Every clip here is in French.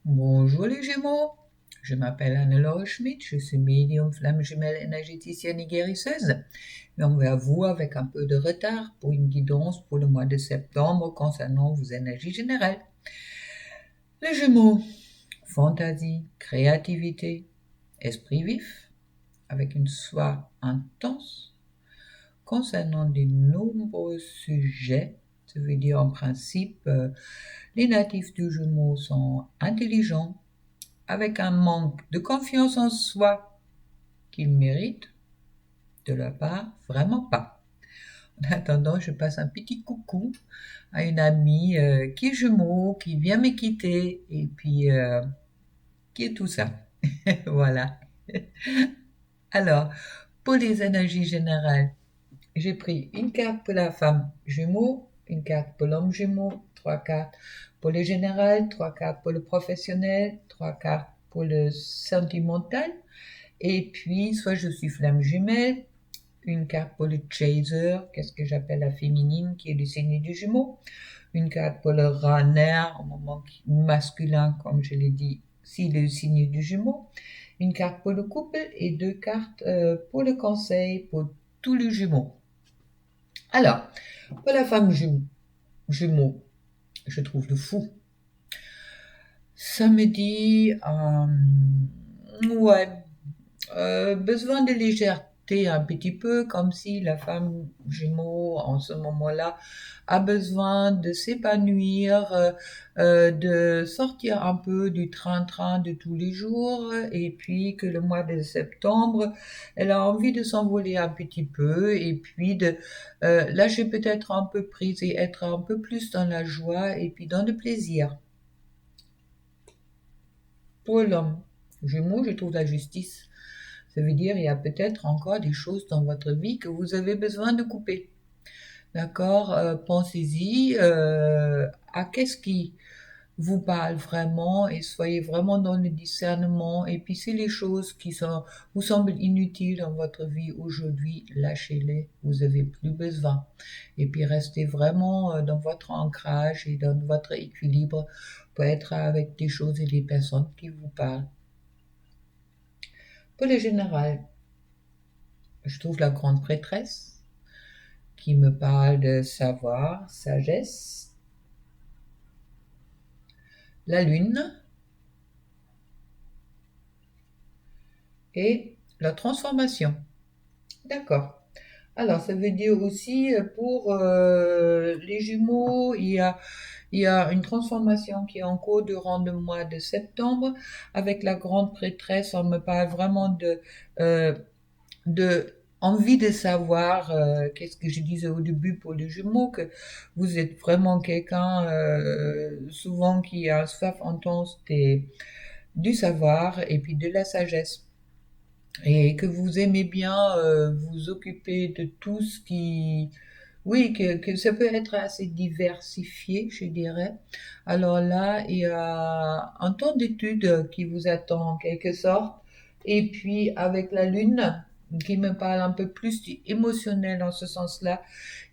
Bonjour les Gémeaux, je m'appelle Anne-Laure Schmidt, je suis médium flamme jumelle énergéticienne et guérisseuse. Mais on va à vous avec un peu de retard pour une guidance pour le mois de septembre concernant vos énergies générales. Les Gémeaux, fantaisie, créativité, esprit vif, avec une soie intense concernant de nombreux sujets. Ça veut dire en principe, les natifs du Gémeaux sont intelligents, avec un manque de confiance en soi qu'ils méritent de leur part, vraiment pas. En attendant, je passe un petit coucou à une amie qui est Gémeaux, qui vient me quitter et puis qui est tout ça. Voilà. Alors, pour les énergies générales, j'ai pris une carte pour la femme Gémeaux, une carte pour l'homme Gémeaux, 3 cartes pour le général, 3 cartes pour le professionnel, 3 cartes pour le sentimental. Et puis, soit je suis flamme jumelle, une carte pour le chaser, qu'est-ce que j'appelle la féminine, qui est le signe du Jumeau, une carte pour le runner, au moment masculin, comme je l'ai dit, si le signe du Jumeau, une carte pour le couple et 2 cartes pour le conseil pour tous les jumeaux. Alors, pour la femme jumeau, je trouve le fou. Ça me dit, ouais, besoin de légèreté un petit peu, comme si la femme Gémeaux en ce moment-là a besoin de s'épanouir, de sortir un peu du train-train de tous les jours, et puis que le mois de septembre, elle a envie de s'envoler un petit peu, et puis de lâcher peut-être un peu prise et être un peu plus dans la joie et puis dans le plaisir. Pour l'homme Gémeaux, je trouve la justice. Ça veut dire il y a peut-être encore des choses dans votre vie que vous avez besoin de couper. D'accord. Pensez-y à qu'est-ce qui vous parle vraiment et soyez vraiment dans le discernement. Et puis si les choses qui vous semblent inutiles dans votre vie aujourd'hui, lâchez-les, vous avez plus besoin. Et puis restez vraiment dans votre ancrage et dans votre équilibre pour être avec des choses et des personnes qui vous parlent. Pour le général, je trouve la grande prêtresse qui me parle de savoir, sagesse, la lune et la transformation. D'accord. Alors, ça veut dire aussi pour les jumeaux, il y a une transformation qui est en cours durant le mois de septembre. Avec la grande prêtresse, on me parle vraiment de envie de savoir, qu'est-ce que je disais au début pour les jumeaux, que vous êtes vraiment quelqu'un souvent qui a soif intense du savoir et puis de la sagesse. Et que vous aimez bien vous occuper de tout ce qui... Oui, que ça peut être assez diversifié, je dirais. Alors là, il y a un temps d'étude qui vous attend en quelque sorte. Et puis avec la lune, qui me parle un peu plus du émotionnel en ce sens-là,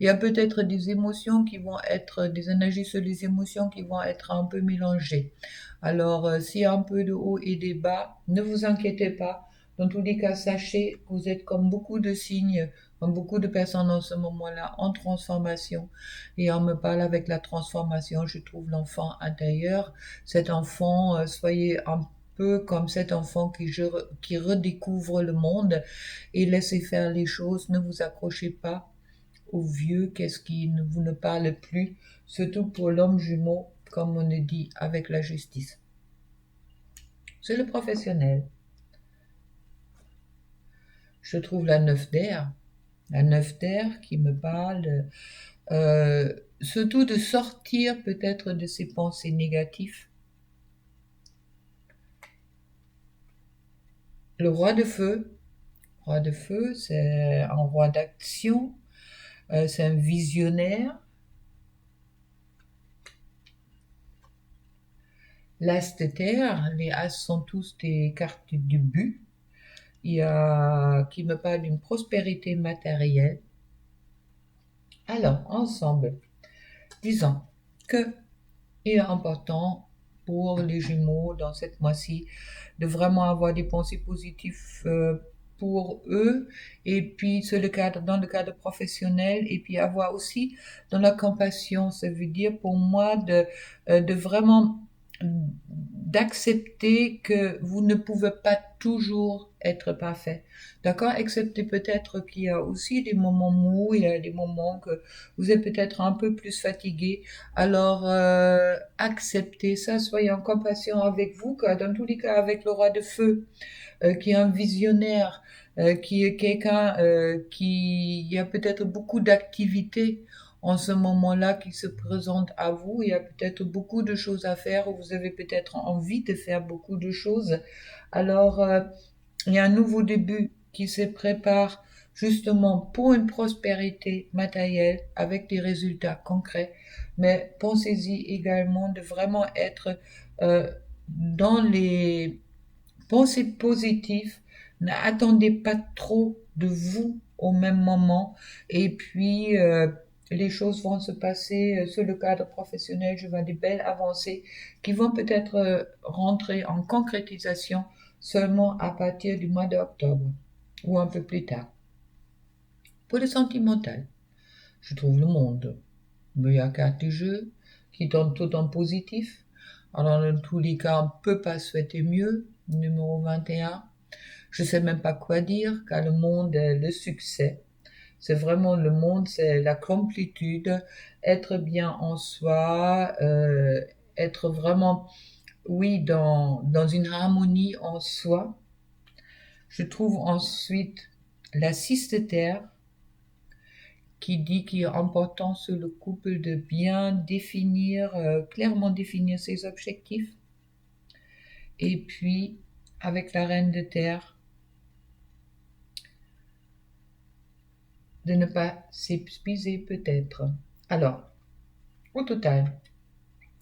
il y a peut-être des émotions qui vont être, des énergies sur les émotions qui vont être un peu mélangées. Alors, s'il y a un peu de haut et des bas, ne vous inquiétez pas. Dans tous les cas, sachez que vous êtes comme beaucoup de signes, comme beaucoup de personnes en ce moment-là, en transformation. Et on me parle avec la transformation, je trouve l'enfant intérieur. Cet enfant, soyez un peu comme cet enfant qui redécouvre le monde et laissez faire les choses. Ne vous accrochez pas au vieux, qu'est-ce qui ne vous ne parle plus, surtout pour l'homme jumeau, comme on le dit, avec la justice. C'est le professionnel. Je trouve la neuf d'air qui me parle surtout de sortir peut-être de ces pensées négatives. Le roi de feu, c'est un roi d'action, c'est un visionnaire. L'as de terre, les as sont tous des cartes du but. Il y a qui me parle d'une prospérité matérielle. Alors, ensemble, disons que il est important pour les Gémeaux dans cette mois-ci, de vraiment avoir des pensées positives pour eux, et puis dans le cadre professionnel, et puis avoir aussi dans la compassion, ça veut dire pour moi de vraiment d'accepter que vous ne pouvez pas toujours être parfait. D'accord? Acceptez peut-être qu'il y a aussi des moments mous, il y a des moments que vous êtes peut-être un peu plus fatigué. Alors, acceptez ça, soyez en compassion avec vous, car dans tous les cas avec le roi de feu, qui est un visionnaire, qui est quelqu'un qui a peut-être beaucoup d'activités en ce moment-là qui se présente à vous. Il y a peut-être beaucoup de choses à faire, ou vous avez peut-être envie de faire beaucoup de choses. Alors, il y a un nouveau début qui se prépare justement pour une prospérité matérielle avec des résultats concrets. Mais pensez-y également de vraiment être dans les pensées positives. N'attendez pas trop de vous au même moment. Et puis, les choses vont se passer sur le cadre professionnel. Je vois des belles avancées qui vont peut-être rentrer en concrétisation seulement à partir du mois d'octobre ou un peu plus tard. Pour le sentimental, je trouve le monde, meilleure carte du jeu, qui donne tout en positif. Alors, dans tous les cas, on ne peut pas souhaiter mieux. Numéro 21. Je ne sais même pas quoi dire, car le monde est le succès. C'est vraiment le monde, c'est la complétude, être bien en soi, être vraiment, oui, dans une harmonie en soi. Je trouve ensuite la 6 de terre, qui dit qu'il est important sur le couple de bien définir, clairement définir ses objectifs. Et puis, avec la reine de terre, de ne pas s'épuiser peut-être. Alors, au total,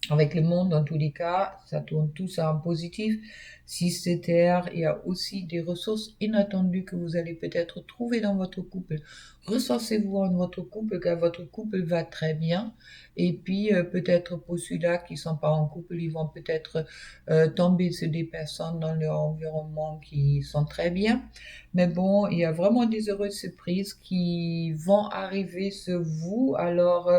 avec le monde dans tous les cas, ça tourne tout ça en positif. Si c'est terre, il y a aussi des ressources inattendues que vous allez peut-être trouver dans votre couple. Ressourcez-vous en votre couple, car votre couple va très bien. Et puis, peut-être pour ceux-là qui ne sont pas en couple, ils vont peut-être tomber sur des personnes dans leur environnement qui sont très bien. Mais bon, il y a vraiment des heureuses surprises qui vont arriver sur vous. Alors,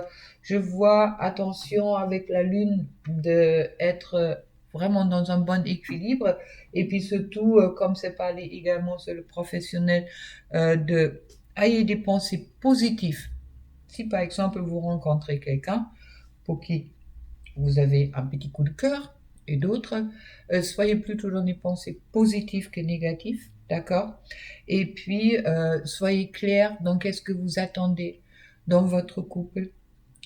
je vois, attention avec la lune, de être vraiment dans un bon équilibre. Et puis surtout, comme c'est parlé également sur le professionnel, de ayez des pensées positives. Si par exemple vous rencontrez quelqu'un pour qui vous avez un petit coup de cœur, et d'autres, soyez plutôt dans des pensées positives que négatives, d'accord? Et puis, soyez clair dans qu'est-ce que vous attendez dans votre couple.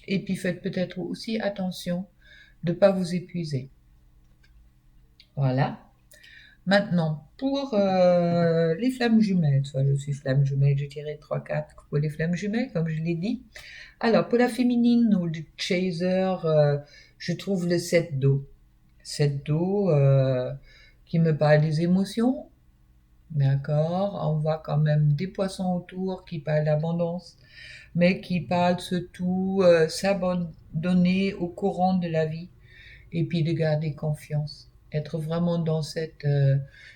Et puis faites peut-être aussi attention de ne pas vous épuiser. Voilà. Maintenant, pour les flammes jumelles, soit je suis flamme jumelle, je dirais 3-4 pour les flammes jumelles, comme je l'ai dit. Alors, pour la féminine ou le chaser, je trouve le 7 d'eau. 7 d'eau qui me parle des émotions. D'accord, on voit quand même des poissons autour qui parlent d'abondance, mais qui parlent surtout s'abandonner au courant de la vie et puis de garder confiance. Être vraiment dans cette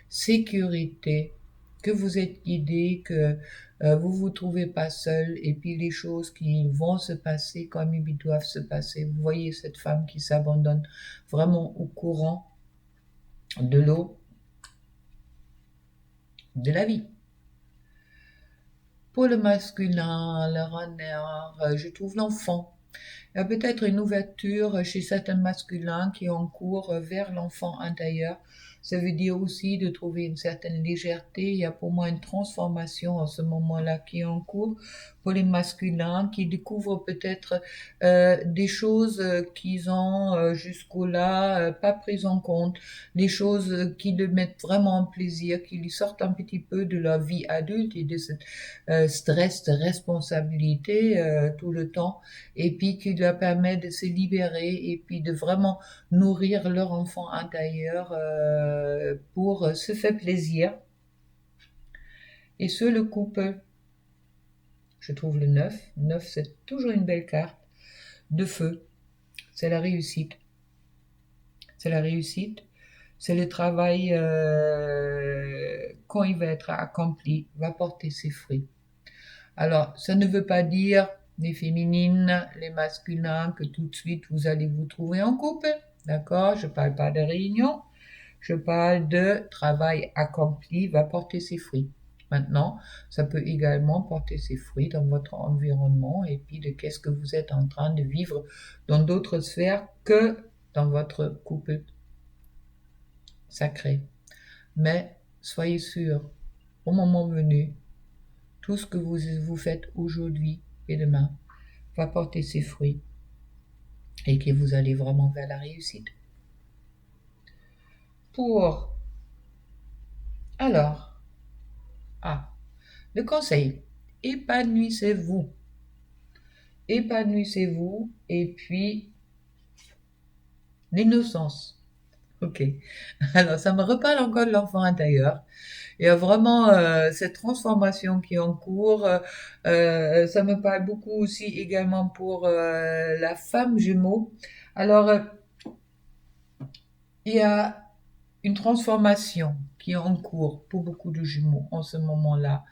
sécurité, que vous êtes guidé, que vous vous trouvez pas seul, et puis les choses qui vont se passer comme ils doivent se passer. Vous voyez cette femme qui s'abandonne vraiment au courant de l'eau, de la vie. Pour le masculin, le runner, je trouve l'enfant. Il y a peut-être une ouverture chez certains masculins qui est en cours vers l'enfant intérieur. Ça veut dire aussi de trouver une certaine légèreté. Il y a pour moi une transformation en ce moment-là qui est en cours pour les masculins qui découvrent peut-être des choses qu'ils ont jusqu'au-là pas prises en compte, des choses qui le mettent vraiment en plaisir, qui lui sortent un petit peu de leur vie adulte et de ce stress de responsabilité tout le temps, et puis qui leur permet de se libérer et puis de vraiment nourrir leur enfant intérieur pour se faire plaisir. Et sur le couple, je trouve le 9. 9, c'est toujours une belle carte de feu. C'est la réussite. c'est la réussite, c'est le travail, quand il va être accompli, va porter ses fruits. Alors, ça ne veut pas dire, les féminines, les masculins, que tout de suite vous allez vous trouver en couple, d'accord? Je parle pas de réunion, je parle de travail accompli va porter ses fruits. Maintenant, ça peut également porter ses fruits dans votre environnement et puis de qu'est-ce que vous êtes en train de vivre dans d'autres sphères que dans votre couple sacré. Mais soyez sûr, au moment venu, tout ce que vous faites aujourd'hui et demain va porter ses fruits et que vous allez vraiment vers la réussite. Pour alors, le conseil, épanouissez-vous. Épanouissez-vous et puis l'innocence. Ok. Alors, ça me reparle encore de l'enfant intérieur. Il y a vraiment cette transformation qui est en cours. Ça me parle beaucoup aussi également pour la femme jumeau. Alors, il y a une transformation qui est en cours pour beaucoup de jumeaux en ce moment-là.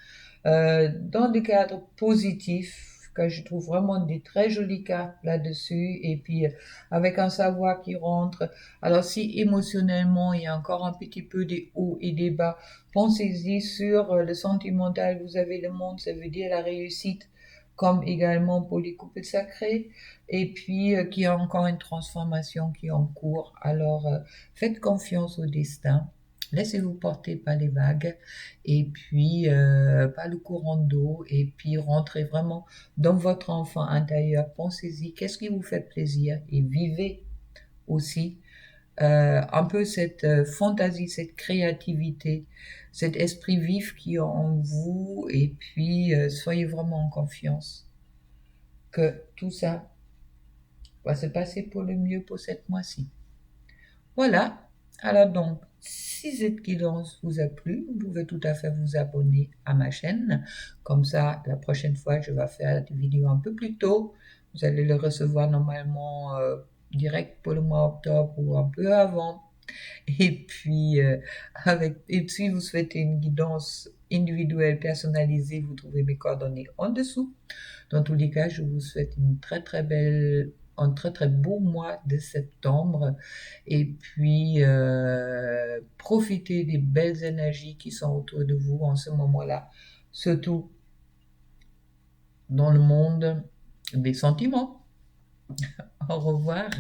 Dans des cadres positifs, que je trouve vraiment des très jolis cas là-dessus, et puis avec un savoir qui rentre. Alors si émotionnellement il y a encore un petit peu des hauts et des bas, pensez-y sur le sentimental, vous avez le monde, ça veut dire la réussite, comme également pour les couples sacrés, et puis qu'il y a encore une transformation qui est en cours. Alors faites confiance au destin. Laissez-vous porter par les vagues et puis par le courant d'eau et puis rentrez vraiment dans votre enfant intérieur. Pensez-y, qu'est-ce qui vous fait plaisir et vivez aussi un peu cette fantaisie, cette créativité, cet esprit vif qui est en vous et puis soyez vraiment en confiance que tout ça va se passer pour le mieux pour cette mois-ci. Voilà, alors donc, si cette guidance vous a plu, vous pouvez tout à fait vous abonner à ma chaîne. Comme ça, la prochaine fois, je vais faire des vidéos un peu plus tôt. Vous allez le recevoir normalement direct pour le mois d'octobre ou un peu avant. Et puis, et si vous souhaitez une guidance individuelle, personnalisée, vous trouvez mes coordonnées en dessous. Dans tous les cas, je vous souhaite un très très beau mois de septembre et puis profitez des belles énergies qui sont autour de vous en ce moment-là, surtout dans le monde des sentiments. Au revoir.